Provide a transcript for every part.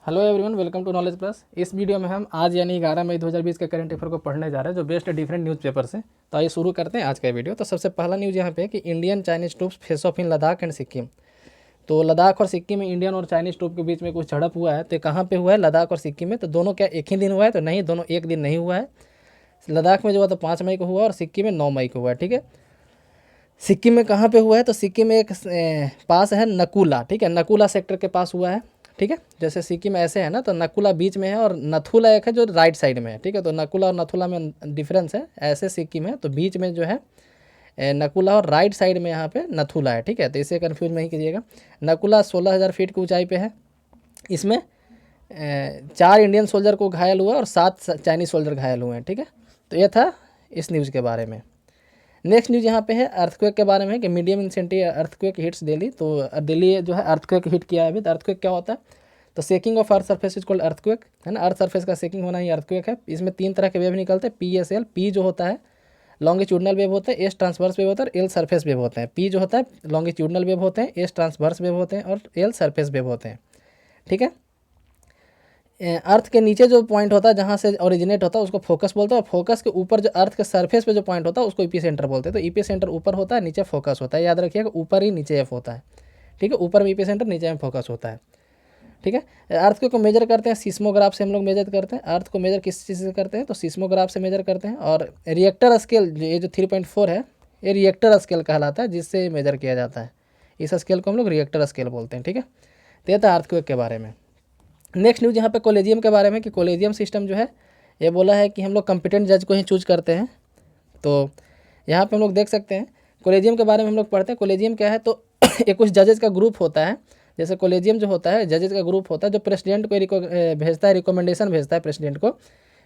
Hello everyone, welcome to knowledge plus. इस video में हम आज यानी 11 मई 2020 के करंट अफेयर को पढ़ने जा रहे हैं, जो बेस्ट डिफरेंट न्यूज़पेपर से। तो आइए शुरू करते हैं आज का वीडियो। तो सबसे पहला न्यूज़ यहाँ पे है कि Indian Chinese troops face of in Ladakh and Sikkim. तो लद्दाख और सिक्किम में इंडियन और चाइनीज ट्रूप के बीच में कुछ झड़प हुआ है। तो कहाँ पे हुआ है? लद्दाख और सिक्किम में। तो दोनों क्या एक ही दिन हुआ है? तो नहीं, दोनों एक दिन नहीं हुआ है। लद्दाख में जो हुआ तो 5 मई को हुआ और सिक्किम में 9 मई को हुआ है। ठीक है, सिक्किम में कहाँ पे हुआ है? तो सिक्किम में एक पास है नकुला। ठीक है, नकुला सेक्टर के पास हुआ है। ठीक है, जैसे सिक्किम ऐसे है ना, तो नकुला बीच में है और नथुला एक है जो राइट साइड में है। ठीक है, तो नकुला और नथुला में डिफरेंस है। ऐसे सिक्किम है तो बीच में जो है नकुला और राइट साइड में यहाँ पे नथुला है। ठीक है, तो इसे कन्फ्यूज नहीं कीजिएगा। नकुला 16,000 फीट की ऊंचाई पे है। इसमें 4 इंडियन सोल्जर को घायल हुआ और 7 चाइनीज सोल्जर घायल हुए हैं। ठीक है, तो ये था इस न्यूज़ के बारे में। नेक्स्ट न्यूज़ यहाँ पे है अर्थक्वेक के बारे में कि मीडियम इंसेंटी अर्थक्वेक हिट्स दिल्ली। तो दिल्ली जो है अर्थक्वेक हिट किया है अभी। तो अर्थक्वेक क्या होता है? तो shaking of earth surface is called earthquake, है ना। अर्थ सरफेस का शेकिंग होना ही अर्थक्वेक है। इसमें 3 तरह के वेव निकलते हैं, PSL। पी जो होता है लॉन्गिट्यूडनल वेव होते हैं, एस ट्रांसवर्स वेव होता है और एल सरफेस वेव होते हैं। पी जो होता है लॉन्गिट्यूडनल वेव होते हैं, एस ट्रांसवर्स वेव होते हैं और एल सरफेस वेव होते हैं। ठीक है, अर्थ के नीचे जो पॉइंट होता है जहाँ से ओरिजिनेट होता है उसको फोकस बोलते हैं, और फोकस के ऊपर जो अर्थ के सरफेस पे जो पॉइंट होता है उसको ईपी सेंटर बोलते हैं। तो ईपी सेंटर ऊपर होता है, नीचे फोकस होता है। याद रखिएगा, ऊपर ही नीचे एफ होता है। ठीक है, ऊपर में ईपी सेंटर, नीचे में फोकस होता है। ठीक है, अर्थ को मेजर करते हैं सिस्मोग्राफ से। हम लोग मेजर करते हैं अर्थ को। मेजर किस चीज़ से करते हैं? तो सिस्मोग्राफ से मेजर करते हैं। और रिएक्टर स्केल ये जो 3.4 है, ये रिएक्टर स्केल कहलाता है, जिससे मेजर किया जाता है। इस स्केल को हम लोग रिएक्टर स्केल बोलते हैं। ठीक है, तो ये था अर्थक्वेक के बारे में। नेक्स्ट न्यूज़ यहाँ पे कोलेजियम के बारे में कि कोलेजियम सिस्टम जो है ये बोला है कि हम लोग कंपिटेंट जज को ही चूज करते हैं। तो यहाँ पे हम लोग देख सकते हैं कोलेजियम के बारे में हम लोग पढ़ते हैं। कोलेजियम क्या है? तो ये कुछ जजेस का ग्रुप होता है। जैसे कोलेजियम जो होता है जजेस का ग्रुप होता है, जो प्रेसिडेंट को भेजता है, रिकमेंडेशन भेजता है प्रेसिडेंट को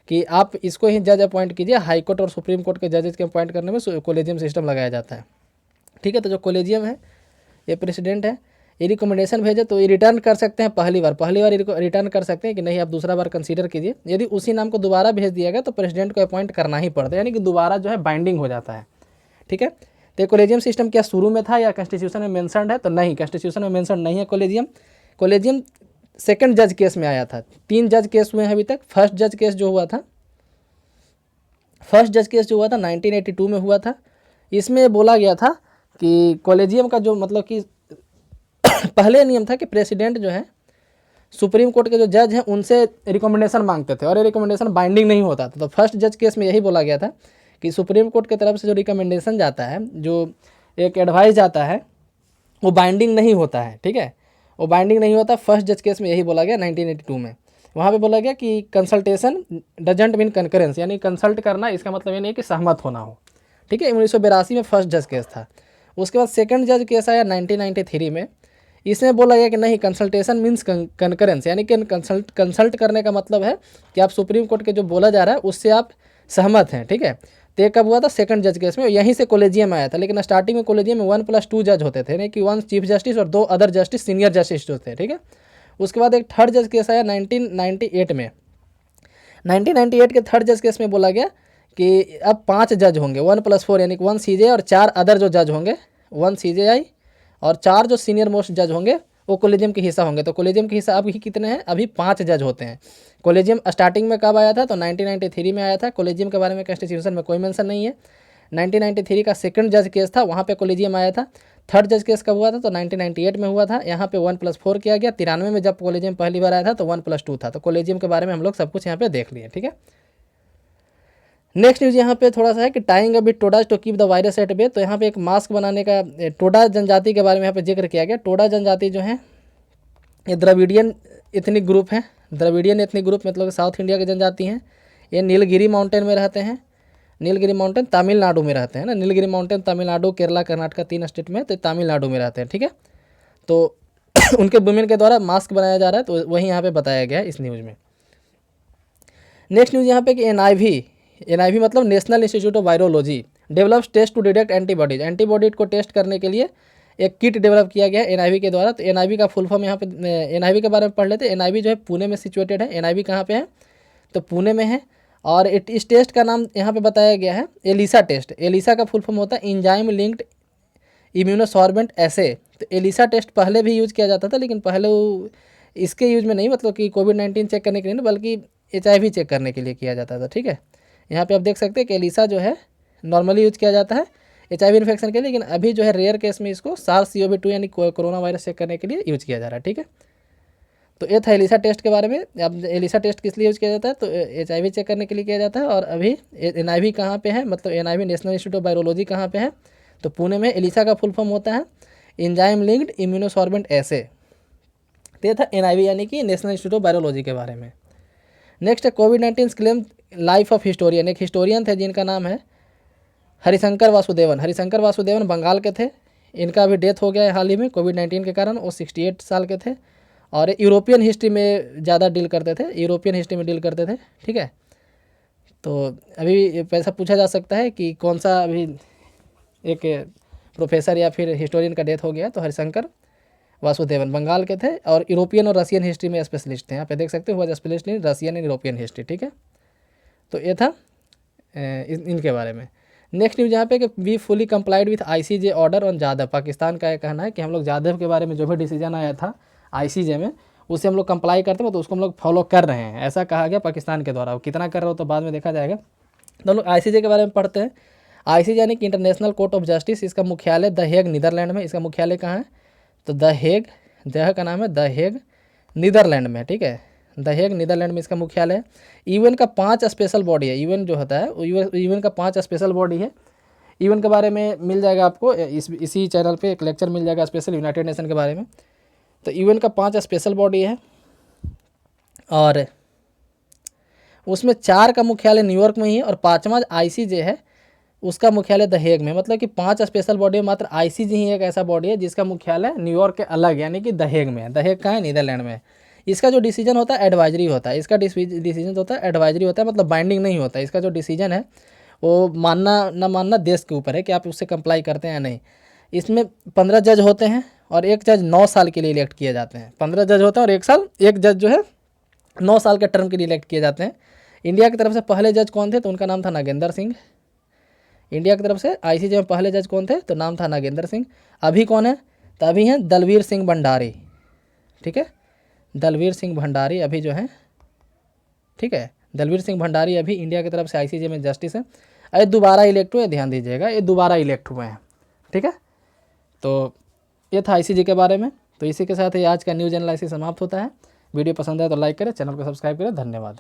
कि आप इसको ही जज अपॉइंट कीजिए। हाई कोर्ट और सुप्रीम कोर्ट के जजेस के अपॉइंट करने में कोलेजियम सिस्टम लगाया जाता है। ठीक है, तो जो कोलेजियम है ये प्रेसिडेंट है, ये रिकमेंडेशन भेजे तो ये रिटर्न कर सकते हैं। पहली बार रिटर्न कर सकते हैं कि नहीं, आप दूसरा बार कंसीडर कीजिए। यदि उसी नाम को दोबारा भेज दिया गया तो प्रेसिडेंट को अपॉइंट करना ही पड़ता है, यानी कि दोबारा जो है बाइंडिंग हो जाता है। ठीक है, तो कोलेजियम सिस्टम क्या शुरू में था या कॉन्स्टिट्यूशन में मेंशन्ड है? तो नहीं, कॉन्स्टिट्यूशन में मेंशन नहीं है कोलेजियम। कोलेजियम सेकंड जज केस में आया था। 3 जज केस हुए हैं अभी तक। फर्स्ट जज केस जो हुआ था 1982 में हुआ था। इसमें बोला गया था कि कोलेजियम का जो मतलब कि पहले नियम था कि प्रेसिडेंट जो है सुप्रीम कोर्ट के जो जज हैं उनसे रिकमेंडेशन मांगते थे और ये रिकमेंडेशन बाइंडिंग नहीं होता था। तो फर्स्ट जज केस में यही बोला गया था कि सुप्रीम कोर्ट की तरफ से जो रिकमेंडेशन जाता है, जो एक एडवाइस जाता है, वो बाइंडिंग नहीं होता है। ठीक है, वो बाइंडिंग नहीं होता। फर्स्ट जज केस में यही बोला गया 1982 में। वहाँ पे बोला गया कि कंसल्टेशन डजेंट मीन कंकरेंस, यानी कंसल्ट करना इसका मतलब ये नहीं कि सहमत होना हो। ठीक है, 1982 में फर्स्ट जज केस था। उसके बाद सेकंड जज केस आया 1993 में। इसमें बोला गया कि नहीं, कंसल्टेशन मीन्स कंकरेंस, यानी कि कंसल्ट करने का मतलब है कि आप सुप्रीम कोर्ट के जो बोला जा रहा है उससे आप सहमत हैं। ठीक है, तो ये कब हुआ था? सेकंड जज केस में। यहीं से कोलेजियम आया था, लेकिन स्टार्टिंग में कोलेजियम में 1+2 जज होते थे, यानी कि 1 चीफ जस्टिस और 2 अदर जस्टिस, सीनियर जस्टिस जो थे। ठीक है, उसके बाद एक थर्ड जज केस आया 1998 में। 1998 के थर्ड जज केस में बोला गया कि अब 5 जज होंगे, 1+4 यानी कि 1 CJ और 4 अदर जो जज होंगे, 1 CJI और 4 जो सीनियर मोस्ट जज होंगे वो कोलेजियम के हिस्सा होंगे। तो कोलेजियम के हिस्सा अभी कितने हैं? अभी 5 जज होते हैं। कोलेजियम स्टार्टिंग में कब आया था? तो 1993 में आया था। कोलेजियम के बारे में कॉन्स्टिट्यूशन में कोई मेंशन नहीं है। 1993 का सेकंड जज केस था, वहाँ पे कोलेजियम आया था। थर्ड जज केस कब हुआ था? तो 1998 में हुआ था। यहाँ पे 1+4 किया गया। 93 में जब कोलेजियम पहली बार आया था तो 1+2 था। तो कोलेजियम के बारे में हम लोग सब कुछ यहाँ पे देख लिए। ठीक है, नेक्स्ट न्यूज़ यहाँ पे थोड़ा सा है कि tying a bit today's to keep the virus at bay. तो यहाँ पे एक मास्क बनाने का टोडा जनजाति के बारे में यहाँ पे जिक्र किया गया। टोडा जनजाति जो है ये द्रविडियन एथनिक ग्रुप है। द्रविडियन एथनिक ग्रुप मतलब साउथ इंडिया की जनजाति हैं। ये नीलगिरी माउंटेन में रहते हैं। नीलगिरी माउंटेन तमिलनाडु में रहते हैं ना। नीलगिरी माउंटेन तमिलनाडु, केरला, कर्नाटक 3 स्टेट में, तो तमिलनाडु में रहते हैं। ठीक है, तो उनके वुमेन के द्वारा मास्क बनाया जा रहा है, तो वही यहाँ पे बताया गया है इस न्यूज़ में। नेक्स्ट न्यूज़ यहाँ पे कि NIV मतलब national institute of virology develops test to detect antibodies. Antibodies को टेस्ट करने के लिए एक किट डेवलप किया गया NIV के द्वारा। तो NIV का फुल फॉर्म यहाँ पे NIV के बारे में पढ़ लेते हैं। NIV जो है पुणे में सिचुएटेड है। NIV कहाँ पे है? तो पुणे में है। और इस टेस्ट का नाम यहाँ पे बताया गया है एलिसा टेस्ट। एलिसा का फुल फॉर्म होता है इंजाइम लिंक्ड इम्यूनोसॉर्बेंट एसे। तो एलिसा टेस्ट पहले भी यूज़ किया जाता था, लेकिन पहले वो इसके यूज में नहीं, मतलब कि कोविड-19 चेक करने के लिए नहीं, बल्कि HIV चेक करने के लिए किया जाता था। ठीक है, यहाँ पे आप देख सकते हैं कि एलिसा जो है नॉर्मली यूज किया जाता है HIV इन्फेक्शन के लिए, लेकिन अभी जो है रेयर केस में इसको SARS-CoV-2 यानी कोरोना वायरस चेक करने के लिए यूज किया जा रहा है। ठीक है, तो ये था एलिसा टेस्ट के बारे में। अब एलिसा टेस्ट किस लिए यूज किया जाता है, तो HIV चेक करने के लिए किया जाता है। और अभी NIV कहाँ पे है, मतलब NIV national institute of virology कहाँ पे है, तो पुणे में। एलिसा का फुल फॉर्म होता है एंजाइम लिंक्ड इम्यूनोसॉर्बेंट एसे। तो ये था NIV यानी कि नेशनल इंस्टीट्यूट ऑफ वायरोलॉजी के बारे में। नेक्स्ट है कोविड-19 क्लेम लाइफ ऑफ हिस्टोरियन। एक हिस्टोरियन थे जिनका नाम है हरिशंकर वासुदेवन। हरिशंकर वासुदेवन बंगाल के थे। इनका अभी डेथ हो गया है हाल ही में कोविड-19 के कारण। वो 68 साल के थे और यूरोपियन हिस्ट्री में ज़्यादा डील करते थे, यूरोपियन हिस्ट्री में डील करते थे। ठीक है, तो अभी ऐसा पूछा जा सकता है कि कौन सा अभी एक प्रोफेसर या फिर हिस्टोरियन का डेथ हो गया, तो हरिशंकर वासुदेवन बंगाल के थे और यूरोपियन और रशियन हिस्ट्री में स्पेशलिस्ट थे। यहाँ पे देख सकते हो, वह specialist in Russian and European history. ठीक है, तो ये था इनके बारे में। नेक्स्ट न्यूज़ यहाँ पे कि we fully complied with ICJ order on Jadhav. Pakistan का यह कहना है कि हम लोग जाधव के बारे में जो भी डिसीजन आया था ICJ में, उसे हम लोग कंप्लाई करते हैं, तो उसको हम लोग फॉलो कर रहे हैं, ऐसा कहा गया पाकिस्तान के द्वारा। कितना कर रहे हो तो बाद में देखा जाएगा। तो हम लोग ICJ के बारे में पढ़ते हैं। ICJ यानी कि इंटरनेशनल कोर्ट ऑफ जस्टिस। इसका मुख्यालय द हेग नीदरलैंड में। इसका मुख्यालय कहाँ है, तो द हेग, जगह का नाम है द हेग, नीदरलैंड में। ठीक है, द हेग नीदरलैंड में इसका मुख्यालय है। यूएन का 5 स्पेशल बॉडी है। यूएन जो होता है यूएन का 5 स्पेशल बॉडी है। यूएन के बारे में मिल जाएगा आपको इसी चैनल पे एक लेक्चर मिल जाएगा स्पेशल यूनाइटेड नेशन के बारे में। तो यूएन का 5 स्पेशल बॉडी है और उसमें 4 का मुख्यालय न्यूयॉर्क में ही है और 5वां ICJ है, उसका मुख्यालय द हेग में। मतलब कि 5 स्पेशल बॉडी में मात्र ICJ ही एक ऐसा बॉडी है जिसका मुख्यालय न्यूयॉर्क के अलग यानी कि द हेग में है। द हेग कहाँ है, नीदरलैंड में। इसका जो डिसीजन होता है एडवाइजरी होता है। इसका डिसीजन होता है एडवाइजरी होता है, मतलब बाइंडिंग नहीं होता। इसका जो डिसीजन है वो मानना ना मानना देश के ऊपर है कि आप उससे कंप्लाई करते हैं या नहीं। इसमें 15 जज होते हैं और एक जज 9 साल के लिए इलेक्ट किए जाते हैं। 15 जज होते हैं और एक जज जो है 9 साल के टर्म के लिए इलेक्ट किए जाते हैं। इंडिया की तरफ से पहले जज कौन थे, तो उनका नाम था नागेंद्र सिंह। इंडिया की तरफ से ICJ में पहले जज कौन थे, तो नाम था नागेंद्र सिंह। अभी कौन है, तो अभी हैं दलवीर सिंह भंडारी। ठीक है, दलवीर सिंह भंडारी अभी जो है, ठीक है, दलवीर सिंह भंडारी अभी इंडिया की तरफ से ICJ में जस्टिस है। अरे दोबारा इलेक्ट हुए, ध्यान दीजिएगा, ये दोबारा इलेक्ट हुए हैं। ठीक है, तो ये था ICJ के बारे में। तो इसी के साथ ही आज का न्यूज़ एनालिसिस समाप्त होता है। वीडियो पसंद आए तो लाइक करें, चैनल को सब्सक्राइब करें। धन्यवाद।